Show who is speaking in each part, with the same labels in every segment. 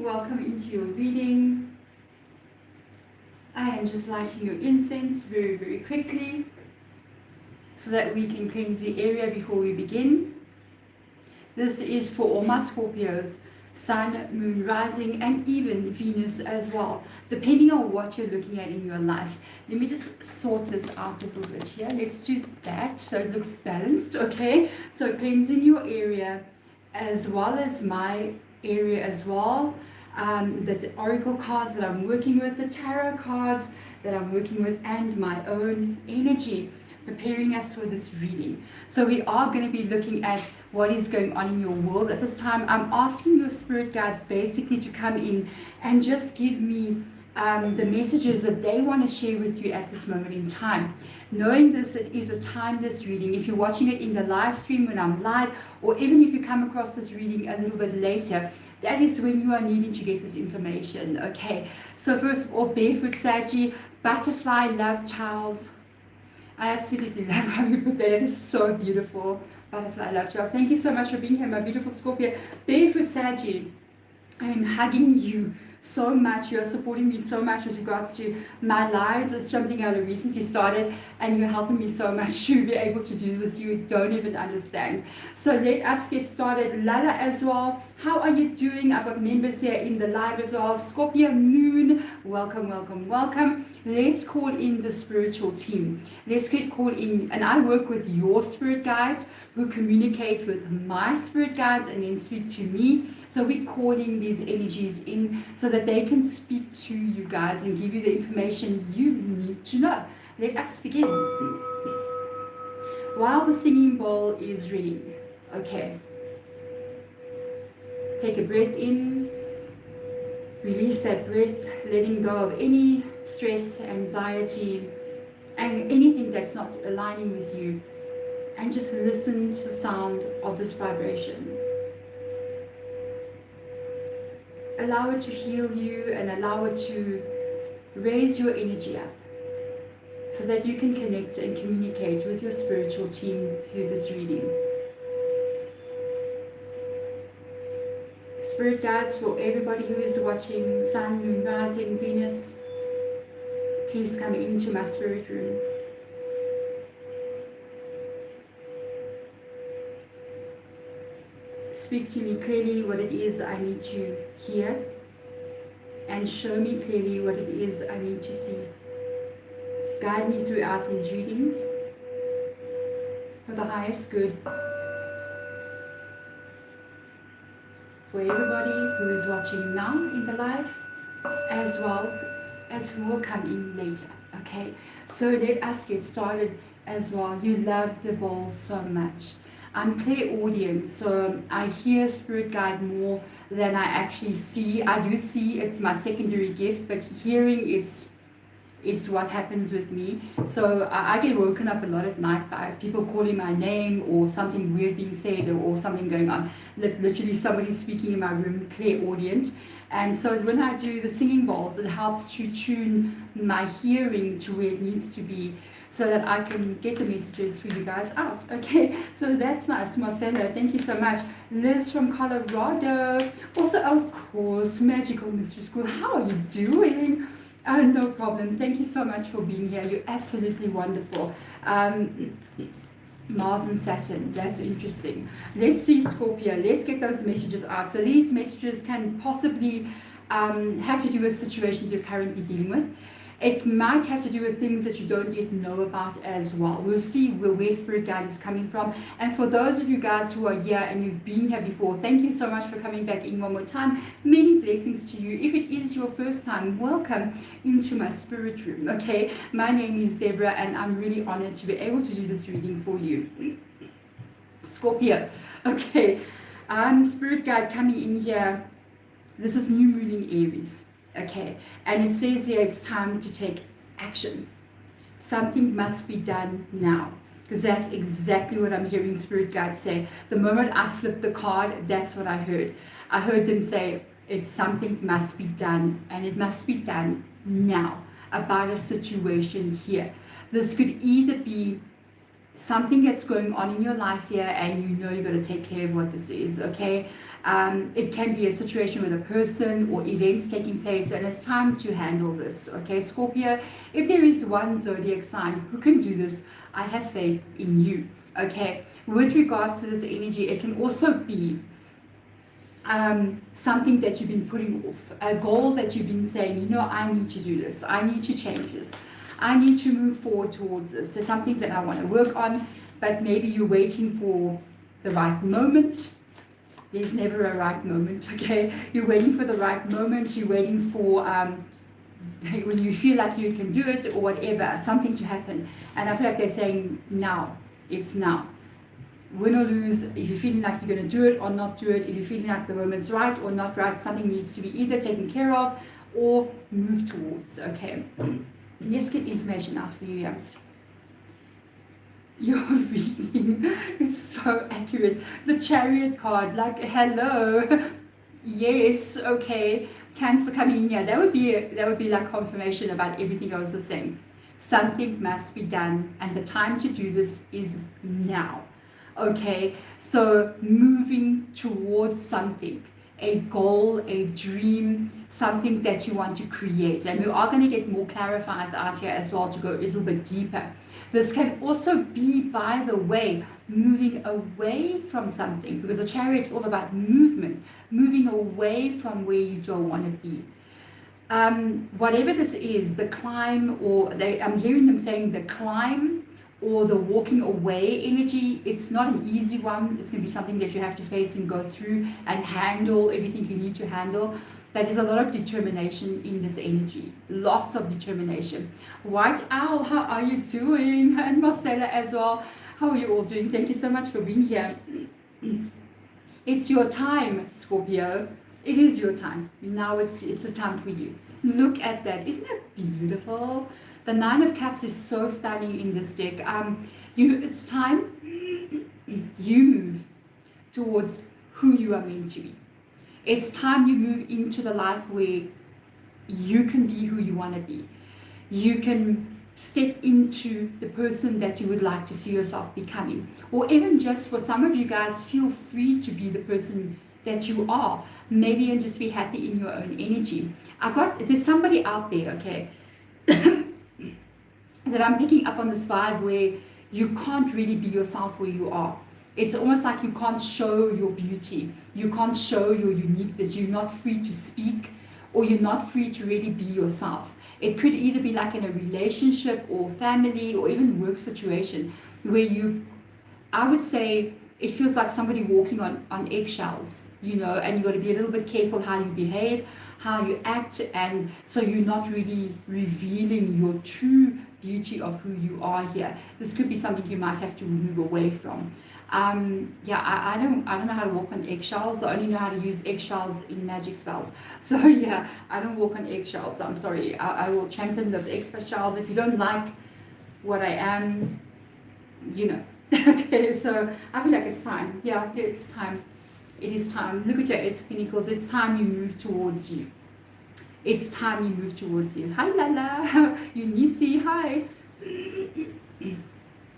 Speaker 1: welcome into your reading. I am just lighting your incense very, very quickly so that we can cleanse the area before we begin. This is for all my Scorpios, Sun, Moon, Rising, and even Venus as well, depending on what you're looking at in your life. Let me just sort this out a little bit here. Let's do that so it looks balanced, okay? So cleansing your area as well as my area as well. The oracle cards that I'm working with, the tarot cards that I'm working with, and my own energy, preparing us for this reading. So we are going to be looking at what is going on in your world at this time. I'm asking your spirit guides basically to come in and just give me the messages that they want to share with you at this moment in time. Knowing this, it is a timeless reading. If you're watching it in the live stream when I'm live, or even if you come across this reading a little bit later, that is when you are needing to get this information. Okay, so first of all, Barefoot Saggy, Butterfly Love Child. I absolutely love how you put that. It is so beautiful. Butterfly Love Child. Thank you so much for being here, my beautiful Scorpio. Barefoot Saggy, I am hugging you so much. You are supporting me so much with regards to my lives. It's something I recently started, and you're helping me so much to be able to do this. You don't even understand. So let us get started. Lala as well, how are you doing? I've got members here in the live as well. Scorpio Moon, welcome, welcome, welcome. Let's call in the spiritual team. Let's get called in, and I work with your spirit guides who communicate with my spirit guides and then speak to me. So we're calling these energies in so that they can speak to you guys and give you the information you need to know. Let us begin. While the singing bowl is ringing, okay. Take a breath in, release that breath, letting go of any stress, anxiety, and anything that's not aligning with you. And just listen to the sound of this vibration. Allow it to heal you and allow it to raise your energy up so that you can connect and communicate with your spiritual team through this reading. Spirit guides for everybody who is watching, Sun, Moon, Rising, Venus, please come into my spirit room. Speak to me clearly what it is I need to hear, and show me clearly what it is I need to see. Guide me throughout these readings for the highest good for everybody who is watching now in the live, as well as who will come in later. Okay, so let us get started as well. You love the bowl so much. I'm clairaudient, so I hear spirit guide more than I actually see. I do see, it's my secondary gift, but hearing it's what happens with me. So I get woken up a lot at night by people calling my name or something weird being said or something going on. Literally somebody speaking in my room, clairaudient. And so when I do the singing bowls, it helps to tune my hearing to where it needs to be, so that I can get the messages for you guys out. Okay, so that's nice. Marcella, thank you so much. Liz from Colorado. Also, of course, Magical Mystery School. How are you doing? No problem. Thank you so much for being here. You're absolutely wonderful. Mars and Saturn, that's interesting. Let's see, Scorpio. Let's get those messages out. So these messages can possibly have to do with situations you're currently dealing with. It might have to do with things that you don't yet know about as well. We'll see where Spirit Guide is coming from. And for those of you guys who are here and you've been here before, thank you so much for coming back in one more time. Many blessings to you. If it is your first time, welcome into my spirit room. Okay, my name is Deborah and I'm really honored to be able to do this reading for you. Scorpio. Okay, Spirit Guide coming in here. This is new moon in Aries. Okay, and it says here it's time to take action. Something must be done now, because that's exactly what I'm hearing Spirit Guide say. The moment I flipped the card, that's what I heard. I heard them say it's something must be done, and it must be done now about a situation here. This could either be something that's going on in your life here, and you know you're going to take care of what this is, okay? It can be a situation with a person or events taking place, and it's time to handle this, okay? Scorpio, if there is one zodiac sign who can do this, I have faith in you, okay? With regards to this energy, it can also be something that you've been putting off, a goal that you've been saying, you know, I need to do this, I need to change this, I need to move forward towards this. There's something that I want to work on, but maybe you're waiting for the right moment. There's never a right moment, okay? You're waiting for the right moment, you're waiting for when you feel like you can do it or whatever, something to happen. And I feel like they're saying now, it's now. Win or lose, if you're feeling like you're going to do it or not do it, if you're feeling like the moment's right or not right, something needs to be either taken care of or moved towards, okay? Let's get information out for you here. Your reading is so accurate. The Chariot card, like, hello. Yes, okay. Cancer coming in here. That would be like confirmation about everything I was just saying. Something must be done, and the time to do this is now. Okay, so moving towards something, a goal, a dream, something that you want to create. And we are going to get more clarifiers out here as well to go a little bit deeper. This can also be, by the way, moving away from something, because the Chariot's all about movement, moving away from where you don't want to be. Whatever this is, the climb, or I'm hearing them saying the climb, or the walking away energy, it's not an easy one. It's going to be something that you have to face and go through and handle everything you need to handle. But there's a lot of determination in this energy. Lots of determination. White Owl, how are you doing? And Marcella as well. How are you all doing? Thank you so much for being here. It's your time, Scorpio. It is your time. Now it's a time for you. Look at that. Isn't that beautiful? The Nine of Cups is so stunning in this deck. It's time you move towards who you are meant to be. It's time you move into the life where you can be who you want to be. You can step into the person that you would like to see yourself becoming. Or even just for some of you guys, feel free to be the person that you are. Maybe and just be happy in your own energy. There's somebody out there, okay, that I'm picking up on this vibe where you can't really be yourself where you are. It's almost like you can't show your beauty. You can't show your uniqueness. You're not free to speak, or you're not free to really be yourself. It could either be like in a relationship or family or even work situation where I would say it feels like somebody walking on eggshells, you know, and you've got to be a little bit careful how you behave, how you act, and so you're not really revealing your true beauty of who you are here. This could be something you might have to move away from. I don't know how to walk on eggshells. I only know how to use eggshells in magic spells. So yeah, I don't walk on eggshells. I'm sorry. I will champion those eggshells. If you don't like what I am, you know. Okay, so I feel like it's time. Yeah, it's time. It is time. Look at your Ace of Pentacles. It's time you move towards you. It's time you move towards you. Hi Lala, Eunice, hi.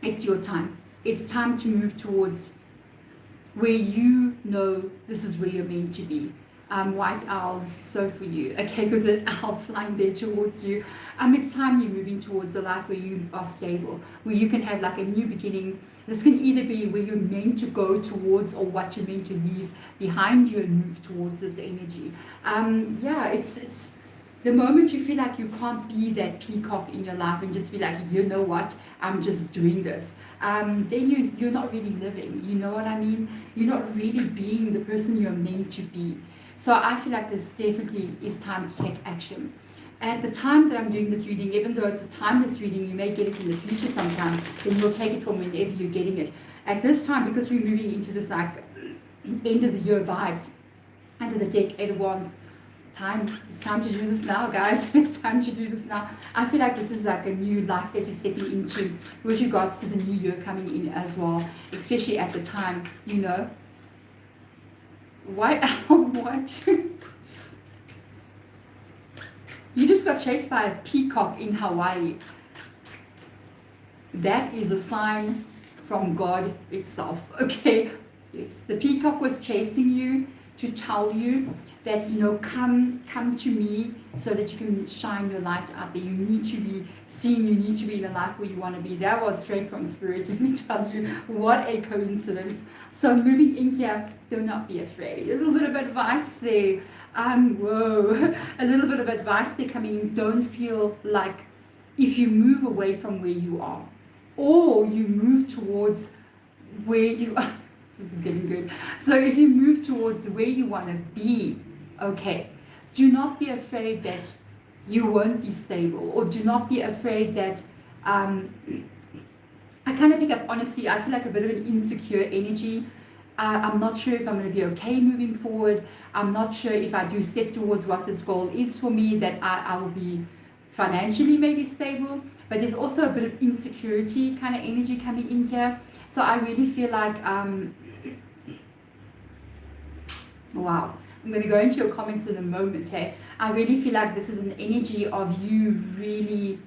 Speaker 1: It's your time. It's time to move towards where you know this is where you're meant to be. White Owl, so for you. Okay, because an owl flying there towards you. It's time you're moving towards a life where you are stable, where you can have like a new beginning. This can either be where you're meant to go towards or what you're meant to leave behind you and move towards this energy. It's the moment you feel like you can't be that peacock in your life and just be like, you know what, I'm just doing this, then you're not really living, you know what I mean? You're not really being the person you're meant to be. So I feel like this definitely is time to take action. At the time that I'm doing this reading, even though it's a timeless reading, you may get it in the future sometime, then you'll take it from whenever you're getting it. At this time, because we're moving into this like end of the year vibes, under the deck, 8 of Wands, it's time to do this now, guys. It's time to do this now. I feel like this is like a new life that you're stepping into with regards to the new year coming in as well, especially at the time, you know. White Owl, what? You just got chased by a peacock in Hawaii. That is a sign from God itself, okay? Yes, the peacock was chasing you to tell you that, you know, come to me so that you can shine your light out there. You need to be seen, you need to be in the life where you want to be. That was straight from Spirit, let me tell you. What a coincidence. So moving in here, do not be afraid. A little bit of advice there. Whoa, a little bit of advice there coming in. Don't feel like if you move away from where you are, or you move towards where you are, this is getting good. So if you move towards where you want to be, okay, do not be afraid that you won't be stable, or do not be afraid that, I kind of pick up, honestly, I feel like a bit of an insecure energy. I'm not sure if I'm going to be okay moving forward. I'm not sure if I do step towards what this goal is for me, that I will be financially maybe stable. But there's also a bit of insecurity kind of energy coming in here. So I really feel like, wow, I'm going to go into your comments in a moment, hey. I really feel like this is an energy of you really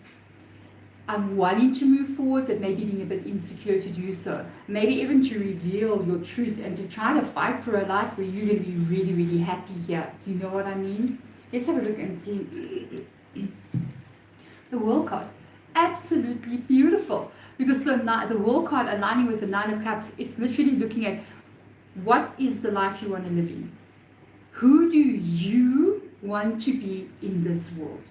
Speaker 1: wanting to move forward, but maybe being a bit insecure to do so. Maybe even to reveal your truth and to try to fight for a life where you're going to be really, really happy here. You know what I mean? Let's have a look and see. The World card. Absolutely beautiful. Because the World card aligning with the Nine of Cups, it's literally looking at what is the life you want to live in. Who do you want to be in this world?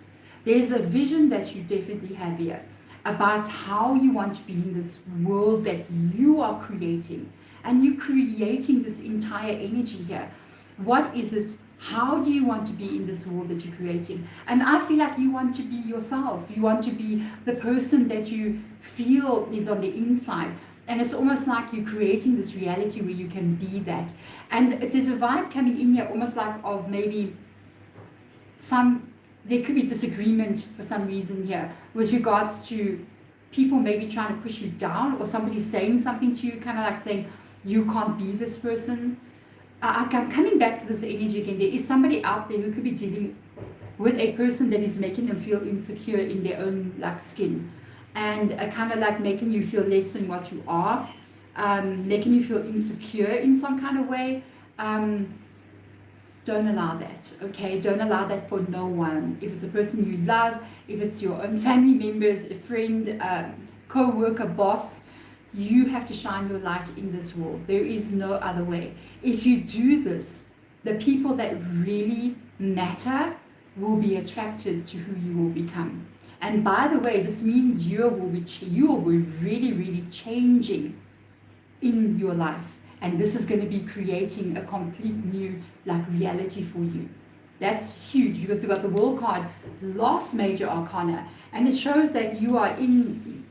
Speaker 1: There's a vision that you definitely have here about how you want to be in this world that you are creating. And you're creating this entire energy here. What is it? How do you want to be in this world that you're creating? And I feel like you want to be yourself. You want to be the person that you feel is on the inside. And it's almost like you're creating this reality where you can be that. And there's a vibe coming in here, almost like of maybe there could be disagreement for some reason here with regards to people maybe trying to push you down, or somebody saying something to you, kind of like saying, you can't be this person. I'm coming back to this energy again. There is somebody out there who could be dealing with a person that is making them feel insecure in their own like skin, and kind of like making you feel less than what you are, making you feel insecure in some kind of way. Don't allow that, okay? Don't allow that for no one. If it's a person you love, if it's your own family members, a friend, co-worker, boss, you have to shine your light in this world. There is no other way. If you do this, the people that really matter will be attracted to who you will become. And by the way, this means you will be really, really changing in your life. And this is going to be creating a complete new reality for you. That's huge, because we've got the World card, last major arcana, and it shows that you are in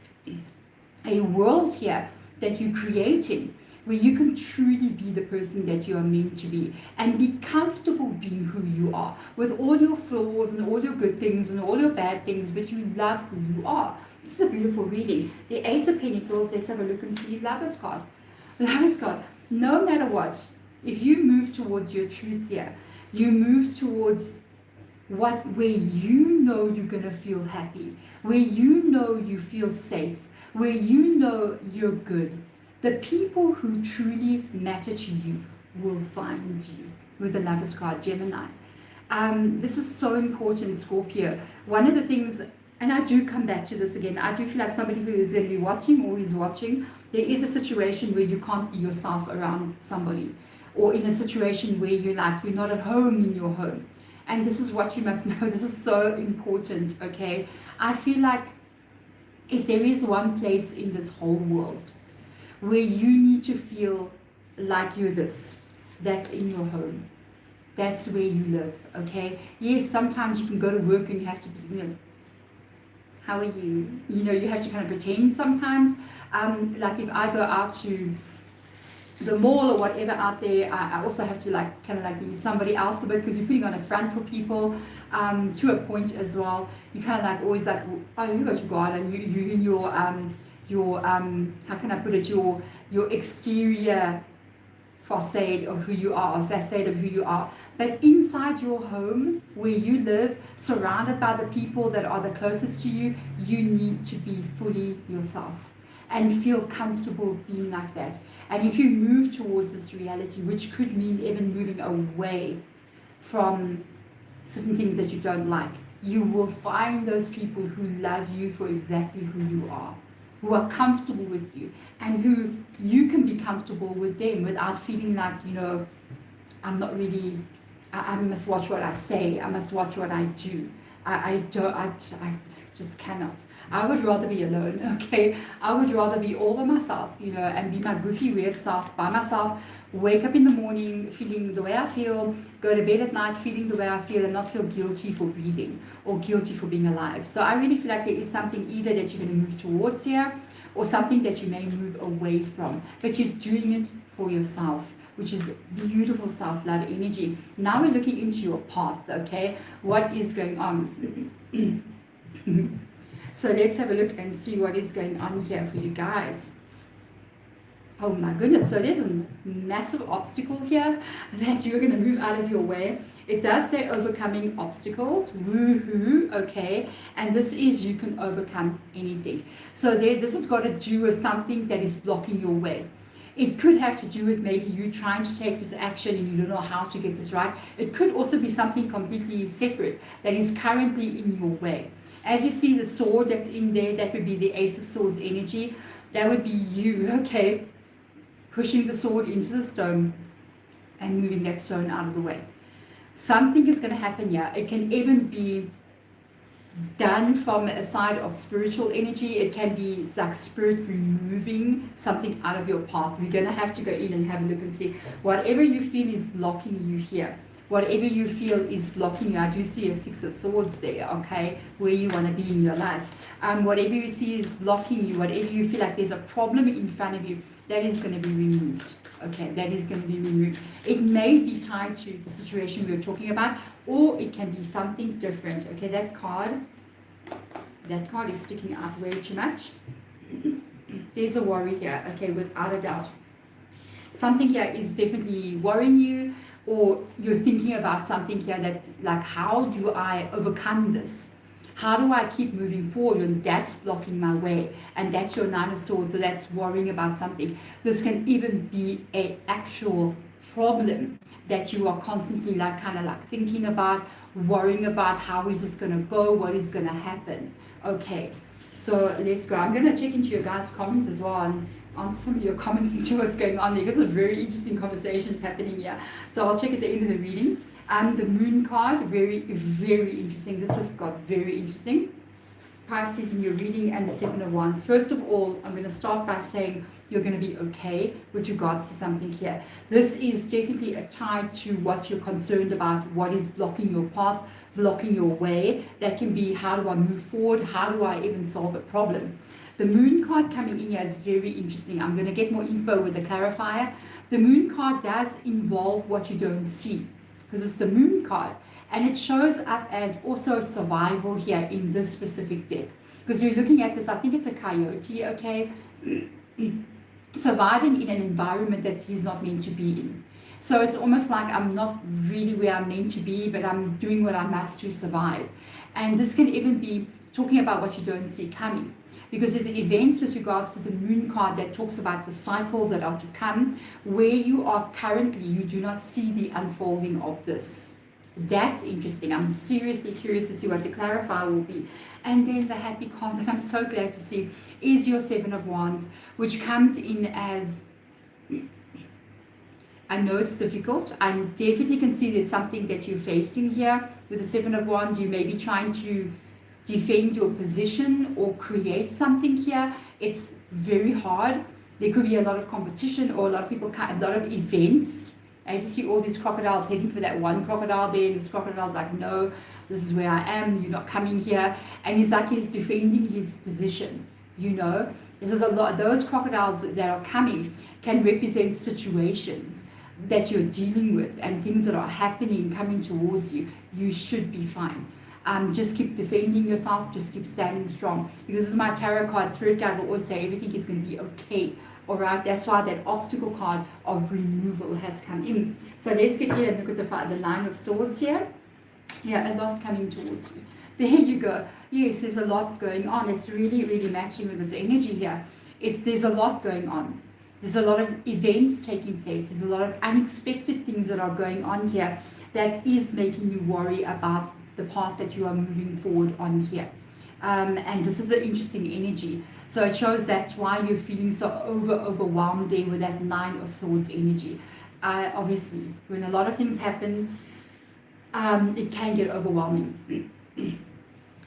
Speaker 1: a world here that you're creating where you can truly be the person that you are meant to be, and be comfortable being who you are, with all your flaws and all your good things and all your bad things, but you love who you are. This is a beautiful reading. The Ace of Pentacles, let's have a look and see. Lover's card. Lover's card. No matter what, if you move towards your truth here, you move towards where you know you're going to feel happy, where you know you feel safe, where you know you're good. The people who truly matter to you will find you. With the Lover's card, Gemini. This is so important, Scorpio. One of the things, and I do come back to this again, I do feel like somebody who is going to be watching or is watching, there is a situation where you can't be yourself around somebody, or in a situation where you're not at home in your home. And this is what you must know. This is so important, okay? I feel like if there is one place in this whole world where you need to feel like you're this, that's in your home. That's where you live, okay? Yes, sometimes you can go to work and you have to, how are you? You have to kind of pretend sometimes. Like if I go out to the mall or whatever out there, I also have to be somebody else a bit, because you're putting on a front for people, to a point as well. You kind of always oh, you got your guard, and you in your how can I put it, your exterior facade of who you are, but inside your home where you live, surrounded by the people that are the closest to you, you need to be fully yourself. and feel comfortable being like that. And if you move towards this reality, which could mean even moving away from certain things that you don't like, you will find those people who love you for exactly who you are, who are comfortable with you, and who you can be comfortable with them without feeling like, I'm not really, I must watch what I say, I must watch what I do. I just cannot. I would rather be alone, okay? I would rather be all by myself, and be my goofy, weird self by myself, wake up in the morning feeling the way I feel, go to bed at night feeling the way I feel, and not feel guilty for breathing or guilty for being alive. So I really feel like there is something either that you're going to move towards here, or something that you may move away from, but you're doing it for yourself, which is beautiful self-love energy. Now we're looking into your path, okay? What is going on? So let's have a look and see what is going on here for you guys. Oh my goodness, so there's a massive obstacle here that you're going to move out of your way. It does say overcoming obstacles, woohoo, okay, and this is you can overcome anything. So this has got to do with something that is blocking your way. It could have to do with maybe you trying to take this action and you don't know how to get this right. It could also be something completely separate that is currently in your way. As you see the sword that's in there, that would be the Ace of Swords energy. That would be you, okay, pushing the sword into the stone and moving that stone out of the way. Something is going to happen here. It can even be done from a side of spiritual energy. It can be like spirit removing something out of your path. We're going to have to go in and have a look and see whatever you feel is blocking you here. Whatever you feel is blocking you. I do see a Six of Swords there, okay, where you want to be in your life. Whatever you see is blocking you, whatever you feel like there's a problem in front of you, that is going to be removed. Okay, that is going to be removed. It may be tied to the situation we were talking about, or it can be something different. Okay, that card is sticking out way too much. There's a worry here, okay, without a doubt. Something here is definitely worrying you, or you're thinking about something here that, like, how do I overcome this? How do I keep moving forward when that's blocking my way? And that's your Nine of Swords, so that's worrying about something. This can even be an actual problem that you are constantly kind of thinking about, worrying about how is this going to go, what is going to happen. Okay, so let's go. I'm going to check into your guys' comments as well and answer some of your comments and see what's going on there, because of very interesting conversations happening here. So I'll check at the end of the reading. The Moon card, very, very interesting. This just got very interesting. Pisces in your reading, and the Seven of Wands. First of all, I'm going to start by saying you're going to be okay with regards to something here. This is definitely a tie to what you're concerned about, what is blocking your path, blocking your way. That can be, how do I move forward? How do I even solve a problem? The Moon card coming in here is very interesting. I'm going to get more info with the clarifier. The Moon card does involve what you don't see, because it's the Moon card, and it shows up as also survival here in this specific deck. Because we're looking at this, I think it's a coyote, okay, surviving in an environment that he's not meant to be in. So it's almost like I'm not really where I'm meant to be, but I'm doing what I must to survive. And this can even be talking about what you don't see coming, because there's events with regards to the Moon card that talks about the cycles that are to come, where you are currently, you do not see the unfolding of this. That's interesting. I'm seriously curious to see what the clarifier will be. And then the happy card that I'm so glad to see is your Seven of Wands, which comes in as, I know it's difficult. I definitely can see there's something that you're facing here. With the Seven of Wands, you may be trying to defend your position or create something here. It's very hard. There could be a lot of competition, or a lot of people, a lot of events. As you see all these crocodiles heading for that one crocodile there, and this crocodile's like, no, this is where I am, you're not coming here. And he's like, he's defending his position, This is a lot. Those crocodiles that are coming can represent situations that you're dealing with and things that are happening, coming towards you. You should be fine. Just keep defending yourself, just keep standing strong. Because this is my tarot card, Spirit Guide will always say everything is going to be okay. Alright, that's why that obstacle card of removal has come in. So let's get in and look at the Nine of Swords here. Yeah, a lot coming towards you. There you go. Yes, there's a lot going on. It's really, really matching with this energy here. There's a lot going on. There's a lot of events taking place. There's a lot of unexpected things that are going on here that is making you worry about the path that you are moving forward on here. And this is an interesting energy. So it shows that's why you're feeling so overwhelmed there with that 9 of Swords energy. Obviously, when a lot of things happen, it can get overwhelming.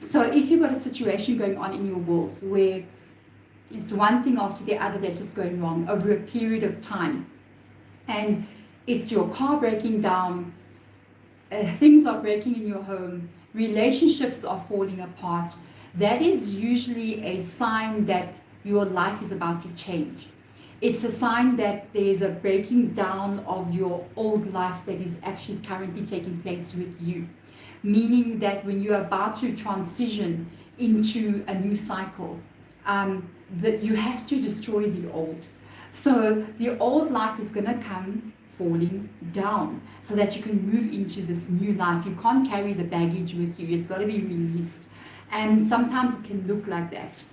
Speaker 1: So if you've got a situation going on in your world where it's one thing after the other that's just going wrong over a period of time, and it's your car breaking down, things are breaking in your home, relationships are falling apart, that is usually a sign that your life is about to change. It's a sign that there's a breaking down of your old life that is actually currently taking place with you. Meaning that when you're about to transition into a new cycle, that you have to destroy the old. So the old life is going to come falling down so that you can move into this new life. You can't carry the baggage with you. It's got to be released. And sometimes it can look like that.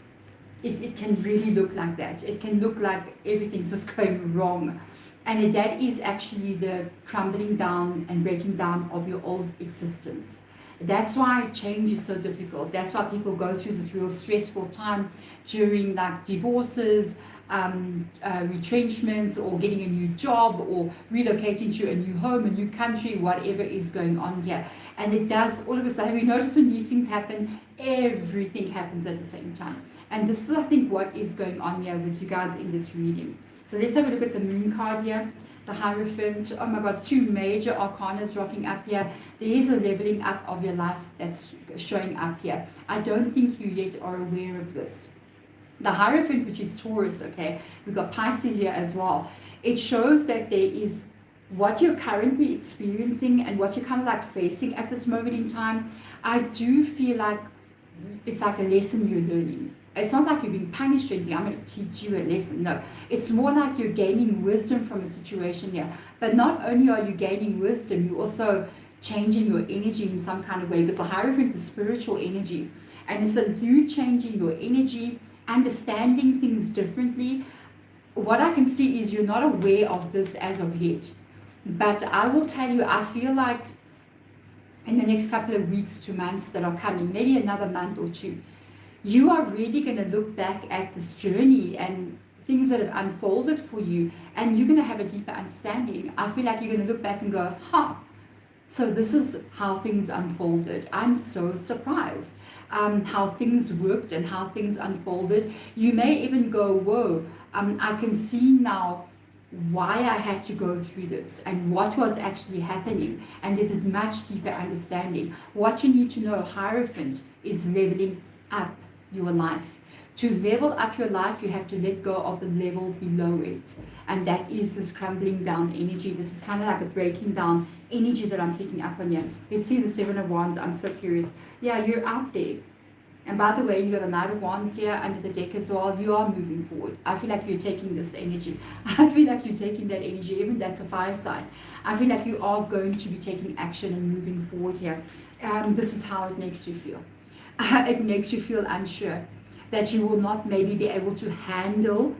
Speaker 1: It can really look like that. It can look like everything's just going wrong. And that is actually the crumbling down and breaking down of your old existence. That's why change is so difficult. That's why people go through this real stressful time during like divorces, retrenchments, or getting a new job, or relocating to a new home, a new country, whatever is going on here. And it does all of a sudden. We notice when these things happen, everything happens at the same time. And this is, I think, what is going on here with you guys in this reading. So let's have a look at the Moon card here. The Hierophant. Oh my God, 2 major arcanas rocking up here. There is a leveling up of your life that's showing up here. I don't think you yet are aware of this. The Hierophant, which is Taurus, okay, we've got Pisces here as well. It shows that there is what you're currently experiencing and what you're kind of like facing at this moment in time. I do feel like it's like a lesson you're learning. It's not like you're being punished or anything. I'm going to teach you a lesson. No, it's more like you're gaining wisdom from a situation here. But not only are you gaining wisdom, you're also changing your energy in some kind of way, because the Hierophant is spiritual energy. And it's you changing your energy, understanding things differently. What I can see is you're not aware of this as of yet. But I will tell you, I feel like in the next couple of weeks to months that are coming, maybe another month or two, you are really going to look back at this journey and things that have unfolded for you, and you're going to have a deeper understanding. I feel like you're going to look back and go, so this is how things unfolded. I'm so surprised how things worked and how things unfolded. You may even go, whoa, I can see now why I had to go through this and what was actually happening. And there's a much deeper understanding. What you need to know, Hierophant, is leveling up your life. To level up your life, you have to let go of the level below it. And that is this crumbling down energy. This is kind of like a breaking down energy that I'm picking up on here. You see the 7 of Wands. I'm so curious. Yeah, you're out there. And by the way, you got a Knight of Wands here under the deck as well. You are moving forward. I feel like you're taking this energy. I feel like you're taking that energy. Even that's a fire sign. I feel like you are going to be taking action and moving forward here. This is how it makes you feel. It makes you feel unsure, that you will not maybe be able to handle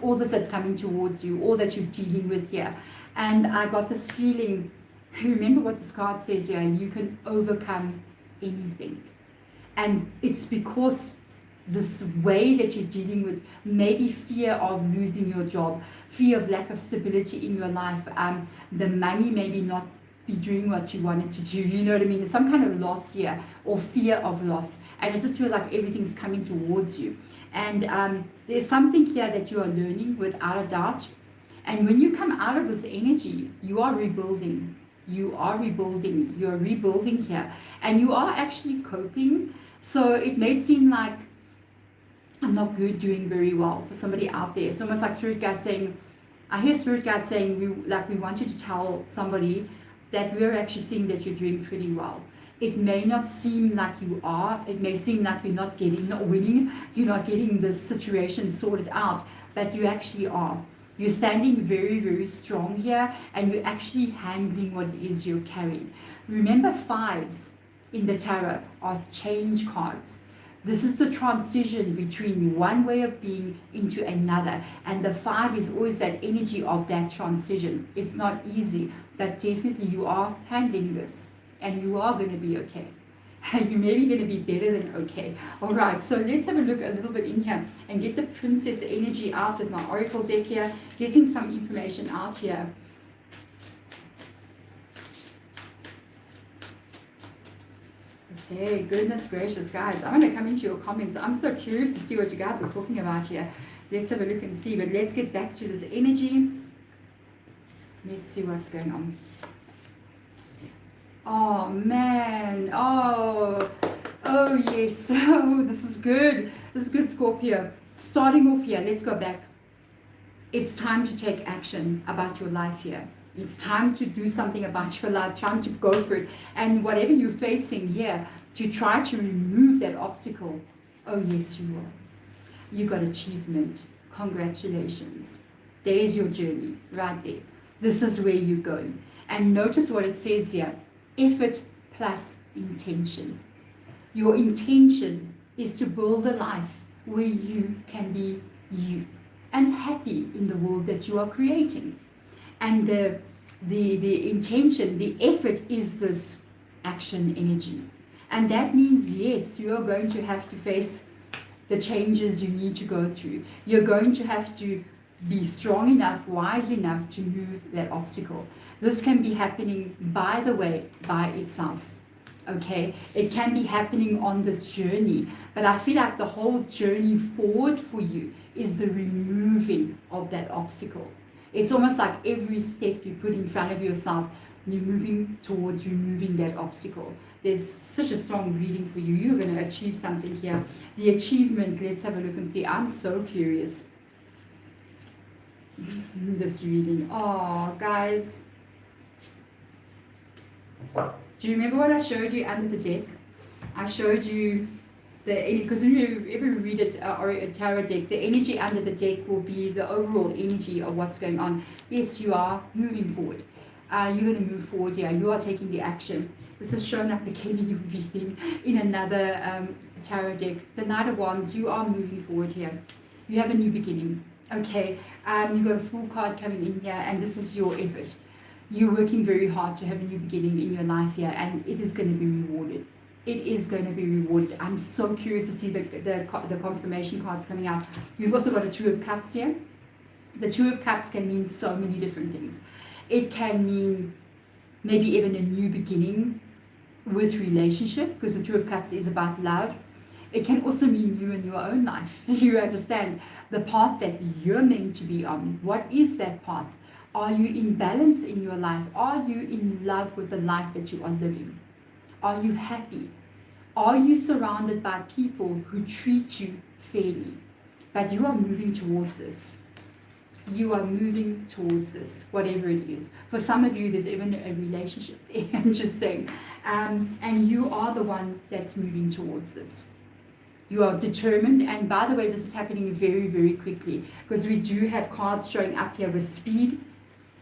Speaker 1: all this that's coming towards you, all that you're dealing with here. And I got this feeling, remember what this card says here, you can overcome anything. And it's because this way that you're dealing with maybe fear of losing your job, fear of lack of stability in your life, the money maybe not be doing what you wanted to do, you know what I mean? There's some kind of loss here, or fear of loss, and it just feels like everything's coming towards you. And there's something here that you are learning without a doubt. And when you come out of this energy, you are rebuilding. You are rebuilding. You're rebuilding here, and you are actually coping. So it may seem like I'm not doing very well for somebody out there. It's almost like Spirit Guide saying, I hear Spirit Guide saying, we want you to tell somebody that we're actually seeing that you're doing pretty well. It may not seem like you are. It may seem like you're not winning. You're not getting this situation sorted out, but you actually are. You're standing very, very strong here, and you're actually handling what it is you're carrying. Remember, 5s in the tarot are change cards. This is the transition between one way of being into another. And the 5 is always that energy of that transition. It's not easy, but definitely you are handling this and you are going to be okay. You're maybe going to be better than okay. All right, so let's have a look a little bit in here and get the princess energy out with my oracle deck here, getting some information out here. Okay, goodness gracious, guys. I'm going to come into your comments. I'm so curious to see what you guys are talking about here. Let's have a look and see, but let's get back to this energy. Let's see what's going on. Oh, man. Oh, yes. Oh, this is good. This is good, Scorpio. Starting off here, let's go back. It's time to take action about your life here. It's time to do something about your life, time to go for it. And whatever you're facing here, to try to remove that obstacle. Oh, yes, you will. You got achievement. Congratulations. There's your journey right there. This is where you're going. And notice what it says here. Effort plus intention. Your intention is to build a life where you can be you and happy in the world that you are creating. And the intention, the effort is this action energy. And that means, yes, you are going to have to face the changes you need to go through. You're going to have to be strong enough, wise enough to move that obstacle. This can be happening, by the way, by itself. Okay, it can be happening on this journey, but I feel like the whole journey forward for you is the removing of that obstacle. It's almost like every step you put in front of yourself, you're moving towards removing that obstacle. There's such a strong reading for you. You're going to achieve something here. The achievement, let's have a look and see. I'm so curious. This reading. Oh, guys. Do you remember what I showed you under the deck? I showed you because when you ever read it or a tarot deck, the energy under the deck will be the overall energy of what's going on. Yes, you are moving forward. You're going to move forward here. You are taking the action. This is shown up again in your reading in another tarot deck. The Knight of Wands, you are moving forward here. You have a new beginning. Okay, you've got a full card coming in here, and this is your effort. You're working very hard to have a new beginning in your life here, and it is going to be rewarded. It is going to be rewarded. I'm so curious to see the confirmation cards coming out. You've also got a Two of Cups here. The Two of Cups can mean so many different things. It can mean maybe even a new beginning with relationship, because the Two of Cups is about love. It can also mean you in your own life. You understand the path that you're meant to be on. What is that path? Are you in balance in your life? Are you in love with the life that you are living? Are you happy? Are you surrounded by people who treat you fairly? But you are moving towards this. You are moving towards this, whatever it is. For some of you, there's even a relationship there, I'm just saying. And you are the one that's moving towards this. You are determined, and by the way, this is happening very, very quickly, because we do have cards showing up here with speed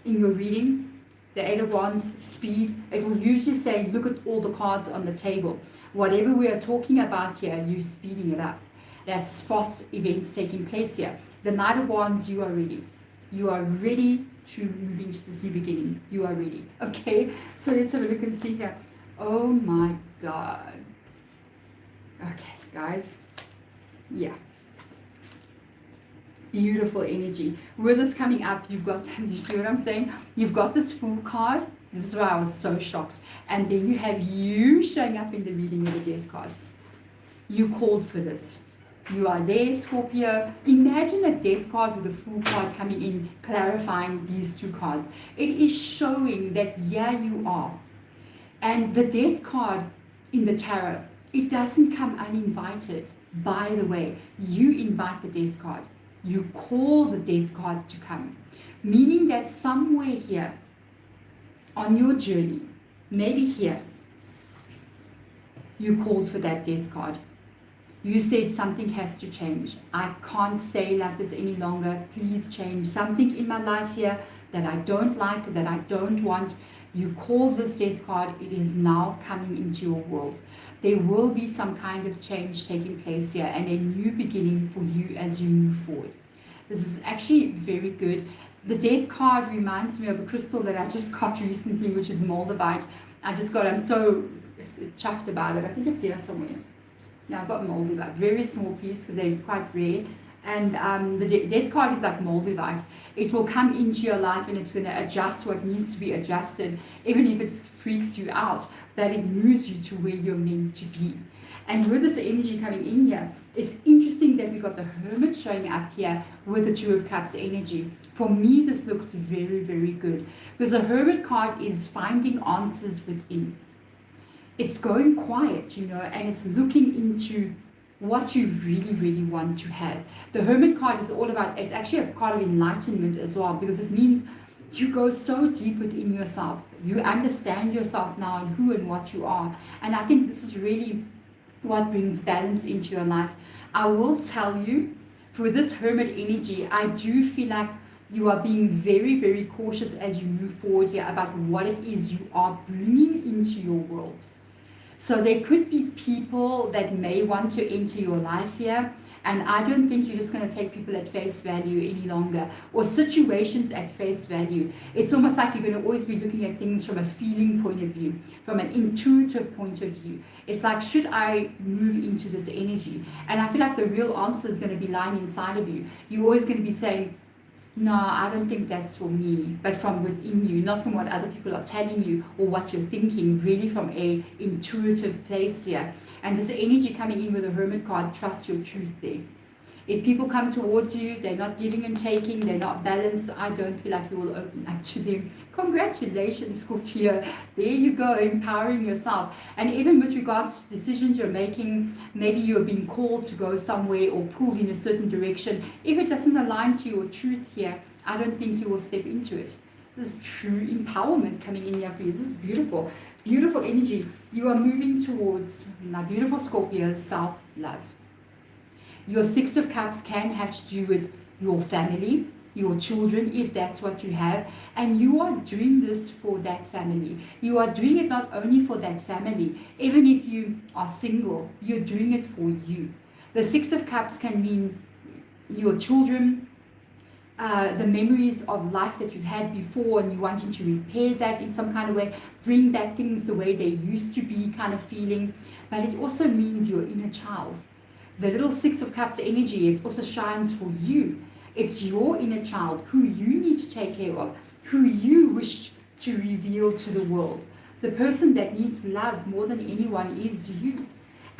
Speaker 1: in your reading. The Eight of Wands, speed. It will usually say, look at all the cards on the table. Whatever we are talking about here, you're speeding it up. That's fast events taking place here. The Knight of Wands, you are ready. You are ready to move into this new beginning. You are ready. Okay, so let's have a look and see here. Oh my God. Okay, guys. Yeah. Beautiful energy. With this coming up, you've got, do you see what I'm saying? You've got this Fool card. This is why I was so shocked. And then you have you showing up in the reading with the Death card. You called for this. You are there, Scorpio. Imagine a Death card with a Fool card coming in, clarifying these two cards. It is showing that, yeah, you are. And the Death card in the tarot, it doesn't come uninvited. By the way, you invite the Death card. You call the Death card to come. Meaning that somewhere here on your journey, maybe here, you called for that Death card. You said something has to change. I can't stay like this any longer. Please change something in my life here that I don't like, that I don't want. You call this death card, it is now coming into your world. There will be some kind of change taking place here and a new beginning for you as you move forward. This is actually very good. The death card reminds me of a crystal that I just got recently, which is moldavite. I'm so chuffed about it. I think it's here somewhere. Yeah, I got moldavite, very small piece because they're quite rare. And the death card is like moldavite. It will come into your life and it's going to adjust what needs to be adjusted, even if it freaks you out, that it moves you to where you're meant to be. And with this energy coming in here, it's interesting that we got the Hermit showing up here with the Two of Cups energy. For me, this looks very, very good because the Hermit card is finding answers within. It's going quiet, and it's looking into what you really, really want to have. The Hermit card is all about, it's actually a card of enlightenment as well, because it means you go so deep within yourself. You understand yourself now and who and what you are. And I think this is really what brings balance into your life. I will tell you, for this Hermit energy, I do feel like you are being very, very cautious as you move forward here about what it is you are bringing into your world. So there could be people that may want to enter your life here, and I don't think you're just going to take people at face value any longer, or situations at face value. It's almost like you're going to always be looking at things from a feeling point of view, from an intuitive point of view. It's like, should I move into this energy? And I feel like the real answer is going to be lying inside of you. You're always going to be saying, no, I don't think that's for me, but from within you, not from what other people are telling you or what you're thinking, really from a intuitive place here. And this energy coming in with the Hermit card, trust your truth there. If people come towards you, they're not giving and taking, they're not balanced, I don't feel like you will open up to them. Congratulations, Scorpio. There you go, empowering yourself. And even with regards to decisions you're making, maybe you're being called to go somewhere or pulled in a certain direction. If it doesn't align to your truth here, I don't think you will step into it. This is true empowerment coming in here for you. This is beautiful. Beautiful energy. You are moving towards, my beautiful Scorpio, self-love. Your Six of Cups can have to do with your family, your children, if that's what you have. And you are doing this for that family. You are doing it not only for that family. Even if you are single, you're doing it for you. The Six of Cups can mean your children, the memories of life that you've had before and you wanting to repair that in some kind of way, bring back things the way they used to be kind of feeling. But it also means your inner child. The little Six of Cups energy, it also shines for you. It's your inner child who you need to take care of, who you wish to reveal to the world. The person that needs love more than anyone is you.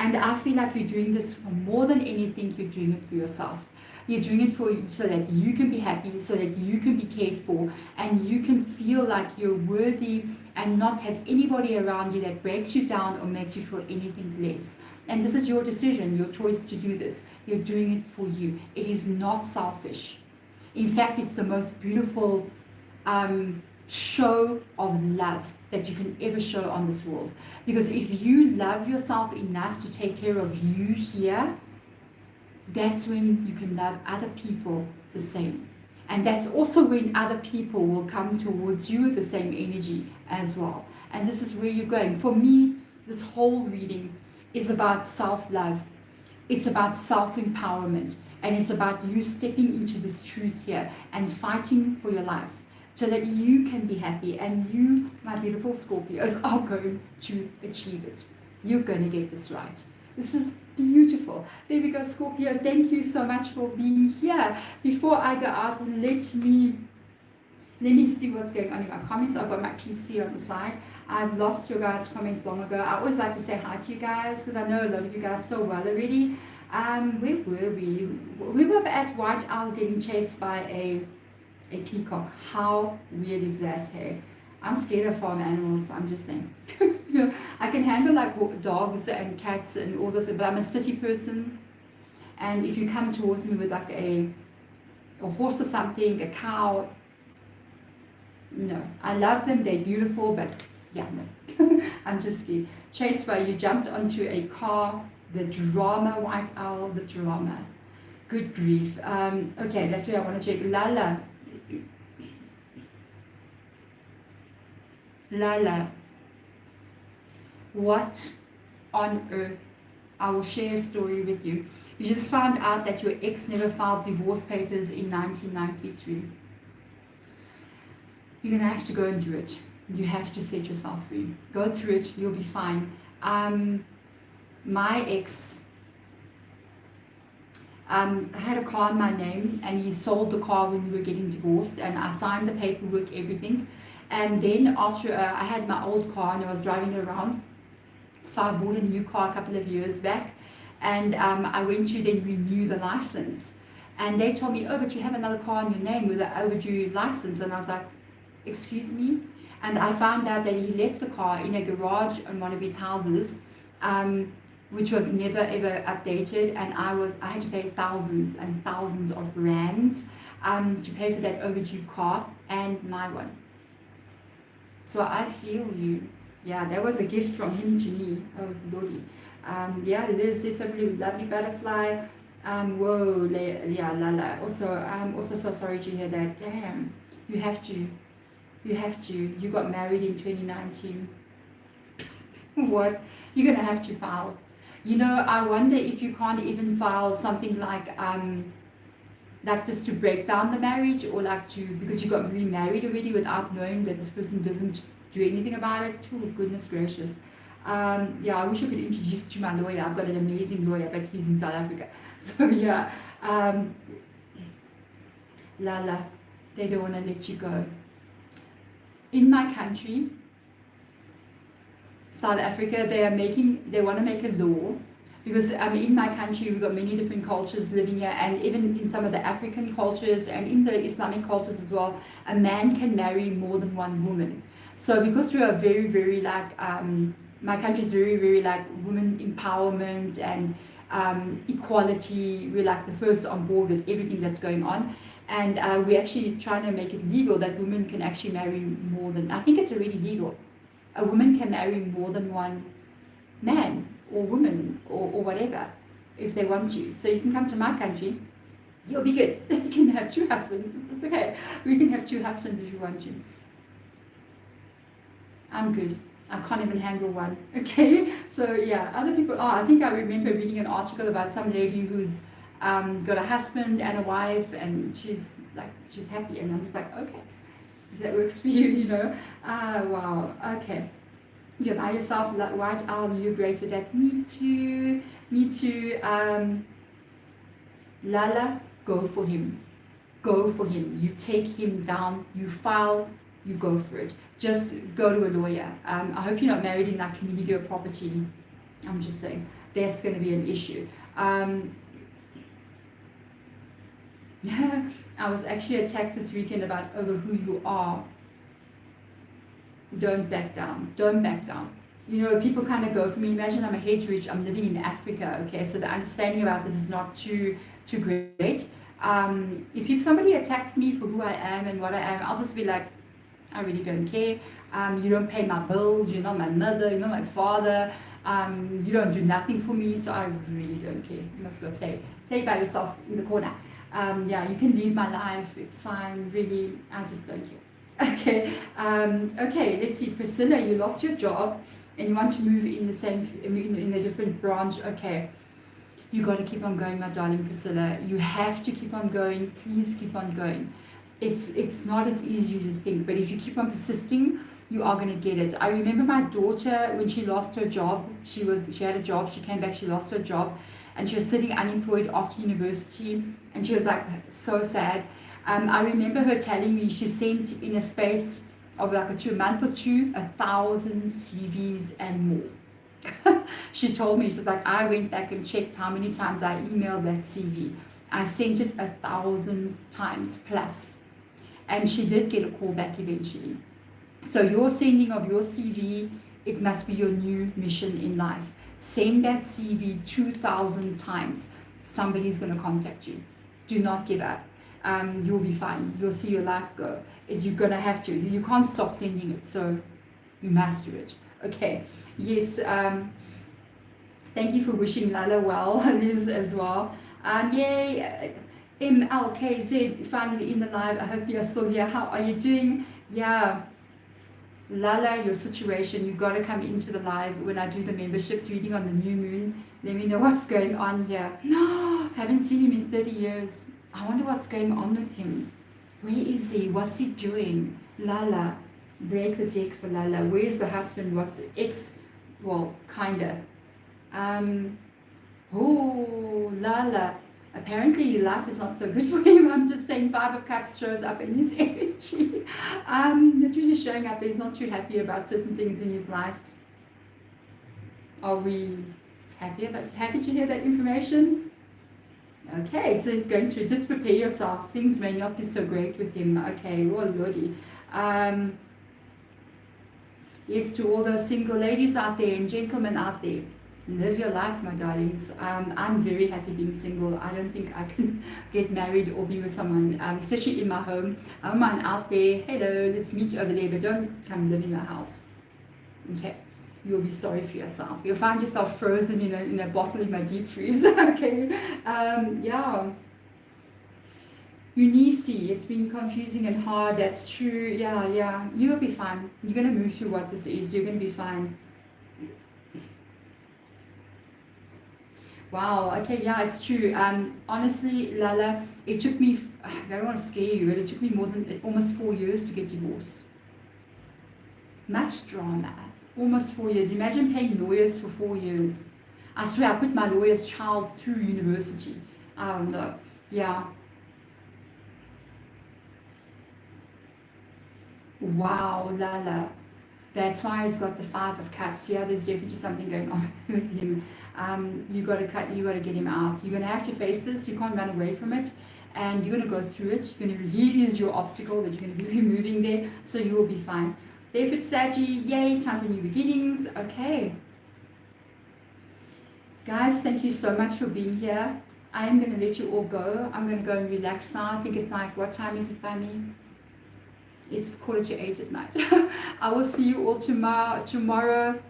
Speaker 1: And I feel like you're doing this for more than anything, you're doing it for yourself. You're doing it so that you can be happy, so that you can be cared for, and you can feel like you're worthy and not have anybody around you that breaks you down or makes you feel anything less. And this is your decision, your choice to do this. You're doing it for you. It is not selfish. In fact, it's the most beautiful show of love that you can ever show on this world. Because if you love yourself enough to take care of you here, that's when you can love other people the same. And that's also when other people will come towards you with the same energy as well. And this is where you're going. For me, this whole reading is about self-love. It's about self-empowerment. And it's about you stepping into this truth here and fighting for your life so that you can be happy. And you, my beautiful Scorpios, are going to achieve it. You're going to get this right. This is beautiful. There we go, Scorpio. Thank you so much for being here. Before I go out, let me see what's going on in my comments. I've got my PC on the side. I've lost your guys' comments long ago. I always like to say hi to you guys because I know a lot of you guys so well already. Where were we? We were at White Owl getting chased by a peacock. How weird is that, hey? I'm scared of farm animals, I'm just saying. I can handle like dogs and cats and all those, but I'm a city person. And if you come towards me with like a horse or something, a cow, no. I love them, they're beautiful, but yeah, no. I'm just scared. Chased by, you jumped onto a car, the drama, White Owl, the drama. Good grief. Okay, that's where I want to check. Lala. Lala, what on earth? I will share a story with you. You just found out that your ex never filed divorce papers in 1993. You're going to have to go and do it. You have to set yourself free. Go through it. You'll be fine. My ex had a car in my name, and he sold the car when we were getting divorced, and I signed the paperwork, everything. And then after I had my old car and I was driving it around, so I bought a new car a couple of years back, and I went to then renew the license, and they told me, oh, but you have another car in your name with an overdue license. And I was like, excuse me? And I found out that he left the car in a garage on one of his houses, which was never ever updated, and I had to pay thousands and thousands of rands to pay for that overdue car and my one. So I feel you. Yeah, that was a gift from him to me. Oh lordy. Yeah, it is. It's a really lovely butterfly. Whoa, yeah, Lala. Also, I'm also so sorry to hear that. Damn, you have to. You got married in 2019. What? You're gonna have to file. You know, I wonder if you can't even file something like just to break down the marriage, or like to, because you got remarried already without knowing that this person didn't do anything about it. Oh goodness gracious. Yeah, I wish I could introduce you to my lawyer. I've got an amazing lawyer, but he's in South Africa. So yeah, Lala, they don't want to let you go. In my country, South Africa, they want to make a law, because in my country we've got many different cultures living here, and even in some of the African cultures and in the Islamic cultures as well, a man can marry more than one woman. So because we are very, very like, my country is very, very like women empowerment and equality, we're like the first on board with everything that's going on. And we're actually trying to make it legal that women can actually marry more than, I think it's already legal. A woman can marry more than one man or woman or whatever if they want to. So you can come to my country, you'll be good. You can have 2 husbands. It's okay. We can have 2 husbands if you want to. I'm good. I can't even handle one. Okay. So yeah, other people. Oh, I think I remember reading an article about some lady who's got a husband and a wife, and she's happy, and I'm just like, okay, if that works for you, you know. Wow. Okay. You're by yourself, like White Owl. You're great with that. Me too. Lala, go for him. Go for him. You take him down. You file. You go for it. Just go to a lawyer. I hope you're not married in that community or property. I'm just saying that's going to be an issue. I was actually attacked this weekend over who you are. Don't back down. Don't back down. You know, people kind of go for me. Imagine I'm a head rich. I'm living in Africa. Okay, so the understanding about this is not too great. If somebody attacks me for who I am and what I am, I'll just be like, I really don't care. You don't pay my bills. You're not my mother. You're not my father. You don't do nothing for me. So I really don't care. You must go play by yourself in the corner. Yeah, you can leave my life. It's fine. Really, I just don't care. Okay. Okay. Let's see, Priscilla. You lost your job, and you want to move in in a different branch. Okay. You got to keep on going, my darling Priscilla. You have to keep on going. Please keep on going. It's not as easy as you think, but if you keep on persisting, you are going to get it. I remember my daughter, when she lost her job, she had a job, she came back, she lost her job, and she was sitting unemployed after university, and she was like so sad. I remember her telling me she sent in a space of like a month or two 1,000 CVs and more. She told me, she's like, I went back and checked how many times I emailed that CV. I sent it 1,000 times plus. And she did get a call back eventually. So your sending of your CV, it must be your new mission in life. Send that CV 2,000 times. Somebody's going to contact you. Do not give up. You'll be fine. You'll see your life go. You're going to have to. You can't stop sending it. So you must do it. Okay. Yes. Thank you for wishing Lala well, Liz as well. Yay. MLKZ, finally in the live. I hope you are still here. How are you doing? Yeah. Lala, your situation, you've got to come into the live when I do the memberships reading on the new moon. Let me know what's going on here. No, haven't seen him in 30 years. I wonder what's going on with him. Where is he? What's he doing? Lala, break the deck for Lala. Where's the husband? What's ex? Well, kinda. Oh, Lala. Apparently life is not so good for him. I'm just saying 5 of Cups shows up in his energy. Literally showing up that he's not too happy about certain things in his life. Are we happy to hear that information? Okay, so he's going through, just prepare yourself. Things may not be so great with him. Okay, oh lordy. Yes, to all those single ladies out there and gentlemen out there. Live your life, my darlings. I'm very happy being single. I don't think I can get married or be with someone, especially in my home. I don't mind out there. Hello, let's meet over there, but don't come live in my house. Okay, you'll be sorry for yourself. You'll find yourself frozen in a bottle in my deep freeze. Okay, yeah. Eunice, it's been confusing and hard. That's true. Yeah. You'll be fine. You're gonna move through what this is. You're gonna be fine. Wow, okay, yeah, it's true. Honestly, Lala, it took me, I don't want to scare you, but it took me more than almost 4 years to get divorced. Much drama. Almost 4 years. Imagine paying lawyers for 4 years. I swear, I put my lawyer's child through university. I don't know. Yeah. Wow, Lala. That's why he's got the 5 of Cups. Yeah, there's definitely something going on with him. You got to get him out. You're gonna have to face this. You can't run away from it, and you're gonna go through it. He is your obstacle that you're gonna be removing there, so you will be fine. Therefore, Saggy, yay! Time for new beginnings. Okay, guys, thank you so much for being here. I am gonna let you all go. I'm gonna go and relax now. I think it's like, what time is it by me? It's 7:45 at night. I will see you all tomorrow.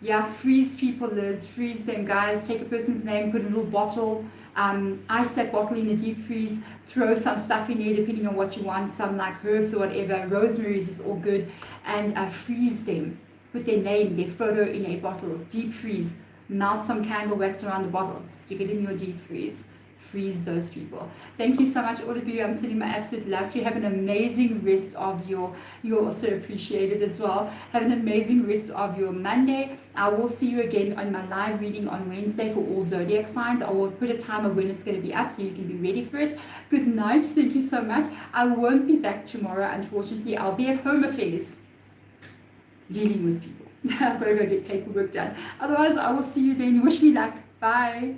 Speaker 1: Yeah, freeze people, Liz. Freeze them, guys. Take a person's name, put a little bottle, ice that bottle in a deep freeze, throw some stuff in there depending on what you want, some like herbs or whatever. Rosemary's is all good. And freeze them. Put their name, their photo in a bottle. Deep freeze. Melt some candle wax around the bottle. Stick it in your deep freeze. Freeze those people. Thank you so much, all of you. I'm sending my absolute love to you. Have an amazing rest of you're also appreciated as well. Have an amazing rest of your Monday. I will see you again on my live reading on Wednesday for all zodiac signs. I will put a time of when it's going to be up so you can be ready for it. Good night. Thank you so much. I won't be back tomorrow, unfortunately. I'll be at Home Affairs dealing with people. I've got to go get paperwork done. Otherwise, I will see you then. Wish me luck. Bye.